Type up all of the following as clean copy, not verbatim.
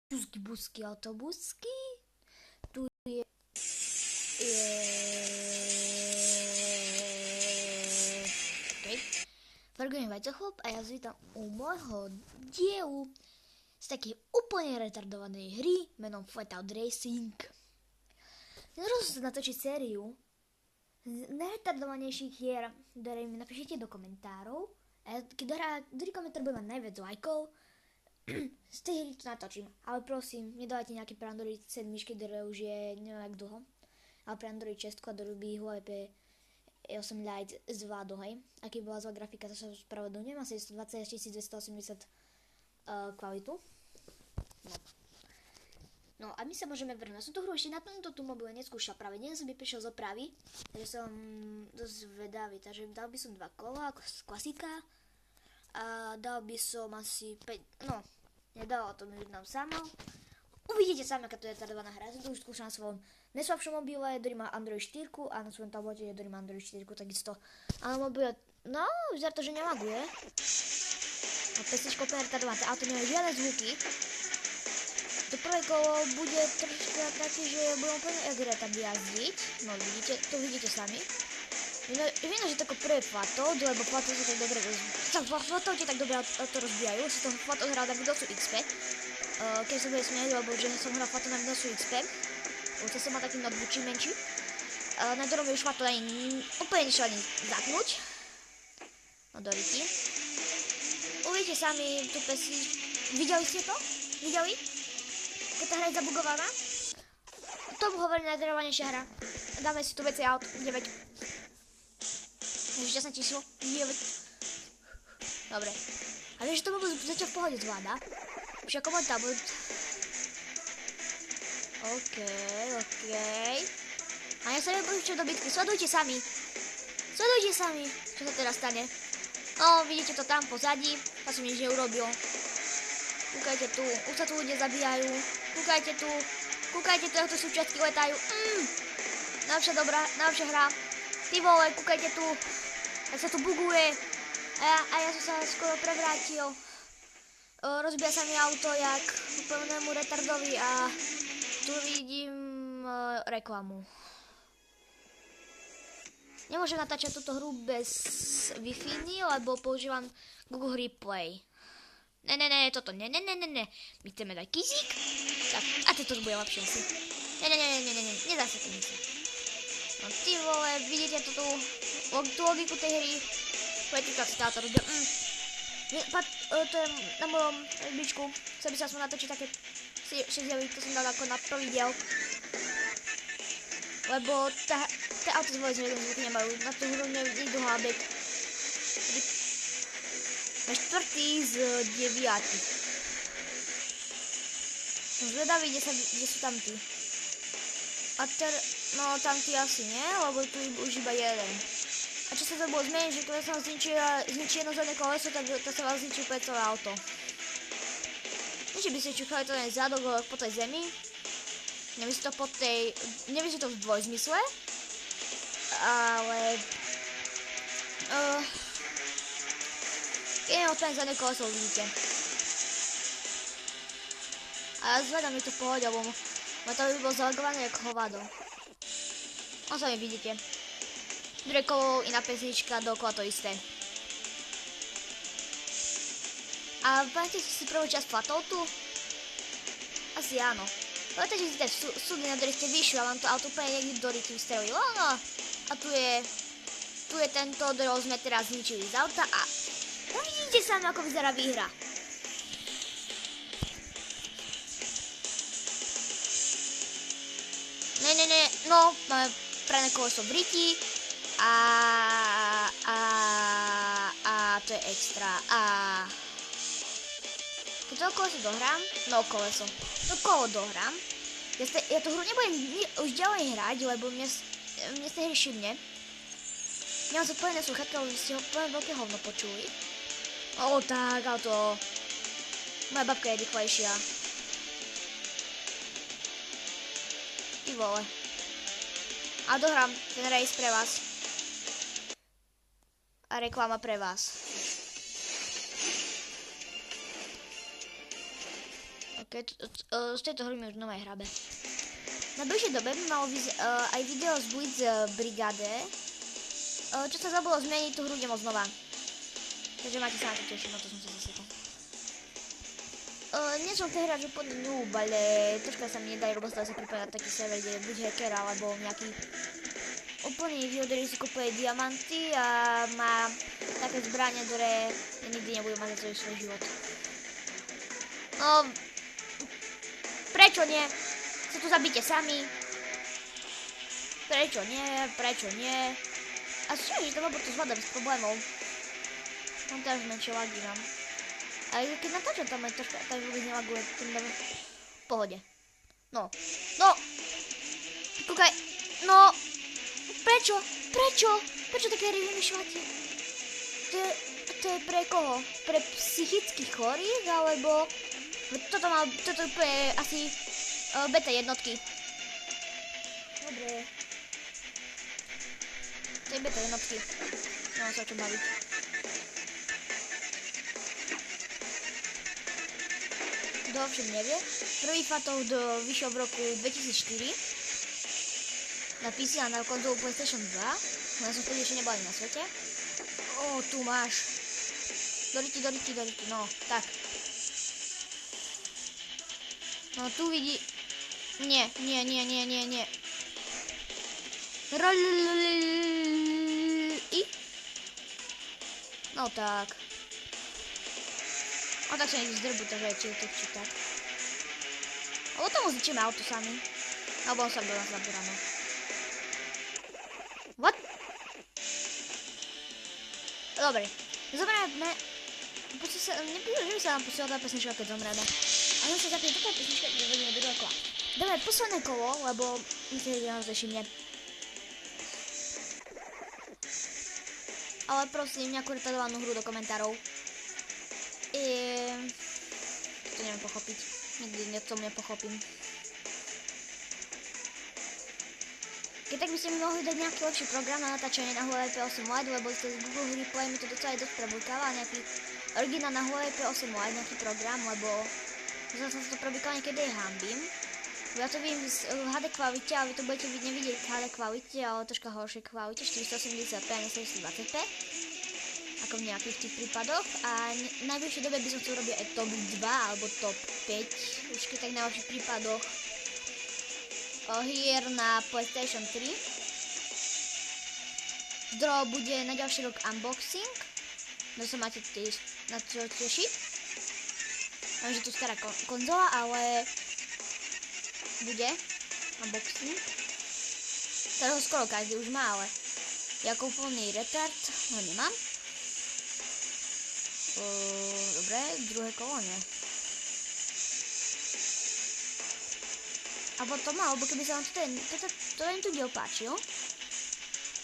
Busky, busky, autobusky. Tu je... Okay. Fargujem Vajcochlop a ja vás vítam u môjho dielu z takej úplne retardovanej hry menom Flatout Racing. Rozhodol som sa natočiť sériu z najretardovanejších hier, ktoré mi napíšete do komentárov. A ktorý komentár bude mať najviac lajkov, z tej hry to natočím. Ale prosím, nedávajte nejaké pre Android 7, ktoré už je neviem jak dlho. Ale pre Android 6 a dorobí Huawei P8 Lite z vládu, hej. Aký bola zlá grafika, to sa spravodlňujem. Asi 120 280 kvalitu. No a my sa môžeme vrhnúť. Som tú hru ešte na tomto mobile neskúšal práve. Dnes som by prišiel z opravy, takže som dosť vedavý. Takže dal by som 2 kola, klasika. A dal by som asi 5, no, nedal to mi nám samo. Uvidíte sami, aká to je retardovaná hra. Ja som to už skúšal na svojom najslabšom mobile, ktorý má Android 4 a na svojom tablete, ktorý má Android 4 takisto. A na mobile, no, vyzerá to, že nelaguje. A pesničko úplne retardované, ale to nemajú žiadne zvuky. To prvé kolo bude trošku také, že budem úplne retardy jazdiť. No, vidíte, to vidíte sami. Viem, že tako prvé Flatout, lebo Flatout sa tak dobre Flatouti tak dobre to rozbijajú, si to Flatout hral na Windowsu XP. Keď sa bude smieť, lebo že som hral Flatout na Windowsu XP. To som mal taký notebookčík menší. Na ktorom už Flatout ani úplne nešlo ani zapnúť. No do ryti. Uvidíte sami tú pesničku. Videli ste to? Videli? Keď tá hra je zabugovaná? Tomu hovorí najdravanejšia hra. Dáme si tu veci aut, 9. Šťastné číslo, 9. Dobre. A vieš, že to bolo zatiaľ v pohode zvláda. Už ako môj tablet. OK. A ja sa nebojím čo do bitky. Sledujte sami. Čo sa teraz stane. No, vidíte to tam pozadí. Ja som nič neurobil. Kúkajte tu. Už sa tu ľudia zabíjajú. Kúkajte tu, ako to súčiastky letajú. Najlepšia hra. Ty vole, kúkajte tu. Tak sa tu buguje. A ja som sa skoro prevrátil. Rozbija sa mi auto jak úplnému retardovi a tu vidím reklamu. Nemôžem natáčať túto hru bez Wi-Fi, lebo používam Google Replay. Ne, toto ne. My chceme dať kyzik. Tak, a toto bude lepšie asi. Ne, nedá sa to nič. No ty vole, vidíte tú logiku tej hry. Poďte si táto rozdiel. To je na mojom bičku. Chcel by sa aspoň natočiť také 6 diely, to som dal ako na prvý diel. Lebo tie auto z vôbec zvuky nemajú. Na tú hru nejdu hlábek. Na 4. z 9. Som zvedavý, kde sú tamtí. No tamtí asi nie, lebo tu už iba jeden. A čo sa to bolo zmeniť, že keď sa zničí jedno zadné koleso, tak to sa vás zničí úplne celé auto. Nie, že by ste čuchali to len zadok po tej zemi. Nemyslí to v dvojzmysle. Ale... je úplne zadné koleso, vidíte. A ja zvedám, mi to v pohode, lebo ma to by bolo zalagované jak hovado. No sami vidíte. Druhé kolo, iná pesnička, dookola to isté. A pamätáte si prvú časť Flatoutu? Asi áno. Pamätáte si ten súdy, na ktorý ste vyšli a vám to auto úplne niekde do ryti vystrelilo? No. A tu je tento, ktorého sme teraz zničili z auta a uvidíte sami, ako vyzerá výhra. Ne, no, máme predné koleso v ryti a to je extra a keď to koleso dohrám, to kolo dohrám, ja tú hru nebudem už ďalej hrať, lebo mne z tej hry šibne. Nemám zapojené sluchatka, lebo ste ho úplne veľké hovno počuli. Tak, auto. Moja babka je rýchlejšia. Ty vole. A dohrám ten race pre vás. A reklama pre vás. z tejto hry mi už nové hrabe. Na bližšej dobe by malo aj video z Blitz Brigade. Čo sa zabolo zmeniť, tú hru idem od znova. Takže máte sa na to teším, na to som sa zasekol. Nie som tej hráč úplne noob, ale troška sa mi nedajú, lebo stále sa pripájať taký server, kde je buď hacker, alebo nejaký úplný idiot, ktorý si kupuje diamanty a má také zbranie, ktoré nikdy nebudú mať za celý svoj život. No, prečo nie? Sa tu zabíte sami. Prečo nie? A čo, že to to zvládam s problémov. Mám teraz menšie lagy, mám. Ale keď natáčam tam aj troška, tak vôbec nelaguje, tým dávam v pohode. No, kúkaj, no, prečo také hry vymýšľate? To je pre koho? Pre psychických chorých, alebo toto je asi beta jednotky. Dobre. To je beta jednotky. Nemám sa o čom baviť. Kto však nevie, prvý Fatov vyšiel v roku 2004 na PC a na konzolu PlayStation 2. Ja som vtedy ešte nebali na svete. Tu máš. Doriti, no, tak. No tu vidí... Nie. No tak. A tak sa nech zdrbu, takže či tak. Alebo tomu zničíme auto sami. Alebo on sa do nás zabúrame. What? Dobre. Zomrieme. Nepíšu, že by sa nám posiela tá pesnička, keď zomrieme. A nám sa zapne taká pesnička, keď vedeme do druhého kola. Dáme posledné kolo, lebo myslím, že nás všimne. Ale prosím, nejakú retardovanú hru do komentárov. To neviem pochopiť. Nikdy to nepochopím. Keď tak by ste mi mohli dať nejaký lepší program na natáčanie na Huawei P8 Lite, lebo z Google Hry Play mi to docela dosť prebúkava, nejaký originál na Huawei P8 Lite, nejaký program, lebo zase sa to prebúkava niekedy aj hambím. Ja to vidím z HD kvalite, ale vy to budete nevidieť v HD kvalite, ale troška horšej kvalite, 480p a 720p. Ako v nejakých tých prípadoch. A v najbližšej dobe by som chcel robiť aj top 2 alebo top 5. Už keď tak na vašich prípadoch hier na PlayStation 3. Zdro bude na ďalší rok unboxing. No sa máte tiež na čo tešiť. Viem, že to stará konzola, ale bude unboxing. Ktorého skoro každý už má, ale ja úplný retard ho nemám. Dobre, druhé kolo nie. A potom, alebo keby sa vám ten tu diel páčil,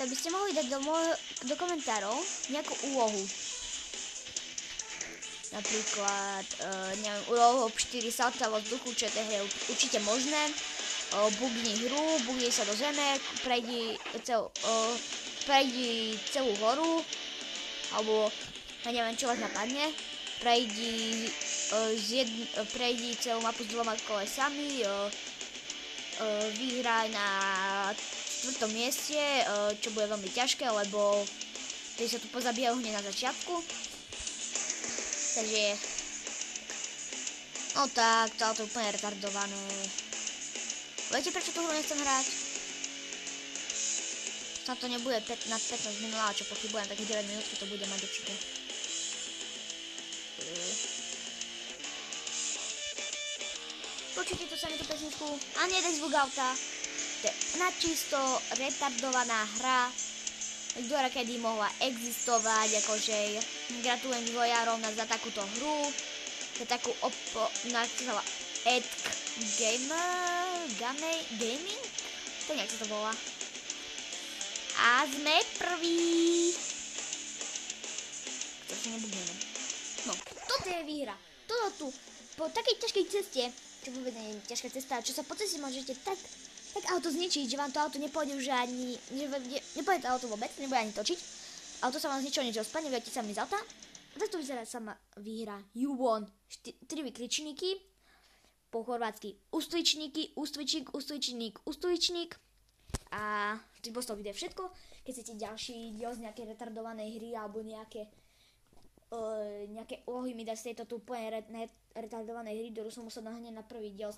tak by ste mohli dať do komentárov nejakú úlohu. Napríklad, neviem, úlohu 4 salta vo vzduchu, čo je tej hre určite možné. Bugni hru, bugni sa do zeme, prejdi celú horu, alebo ja neviem, čo vás napadne. Prejdi celú mapu s 2 kolesami, vyhraj na 4. mieste, čo bude veľmi ťažké, lebo keď sa tu pozabíjajú hneď na začiatku. Takže no tak, to je úplne retardované. Viete, prečo tú hru nechcem hrať? Snad to nebude nad 15 minút, ale čo pochybujem, takých 9 minút to bude mať určite. Počujte to sami tú pesničku a nie daj zvuk auta. To je načisto retardovaná hra, ktorá kedy mohla existovať, akože gratulujem vývojárom za takúto hru. To je takú Etk Gaming? To nejak sa to volá. A sme prví. To si nebudeme. No, toto je výhra. Toto tu, po takej ťažkej ceste, čo vôbec nie je ťažká cesta, čo sa po ceste môžete tak auto zničiť, že vám to auto nepôjde už ani, nepôjde to auto vôbec, nebude ani točiť. Auto sa vám zničilo, niečo spadne, viete sa mi z auta. A tak to vyzerá sama výhra. You won. 3 vykričníky. po chorvátsky ustvičníky, ustvičník, ustvičník, ustvičník. A tým bolo z toho video všetko. Keď chcete ďalší diel z nejakej retardovanej hry alebo nejaké úlohy mi dať z tejto tu úplne retardovanej hry, ktorú som musel nahneť na prvý diel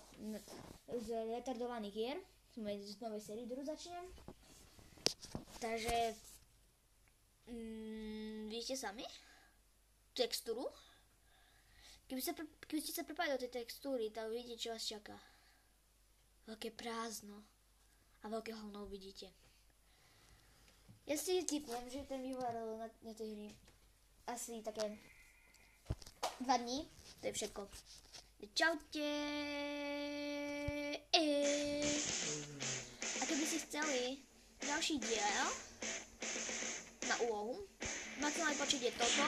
z retardovaných hier. Z novej série, ktorú začnem. Takže vidíte sami textúru. Keby ste sa prepali do tej textúry, tak vidíte, čo vás čaká. Veľké prázdno a veľké hovno uvidíte. Ja si typujem, že ten vývoj na tej hry asi také 2 dní. To je všetko. Čaute. A keby ste chceli ďalší diel na úlohu, maximálny počet je toto.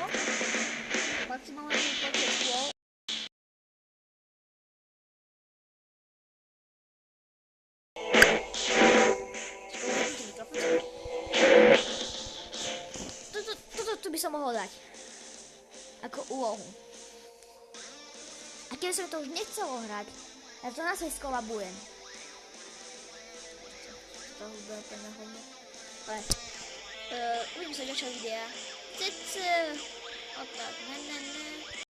Maximálny počet úloh. Toto by som mohol dať ako úlohu. A keby sa mi to už nechcelo hrať, ja to na svoj skolabujem. To už bude úplne hodne. Ale uvidím sa ďalšieho videa. Cece. O tak, ne.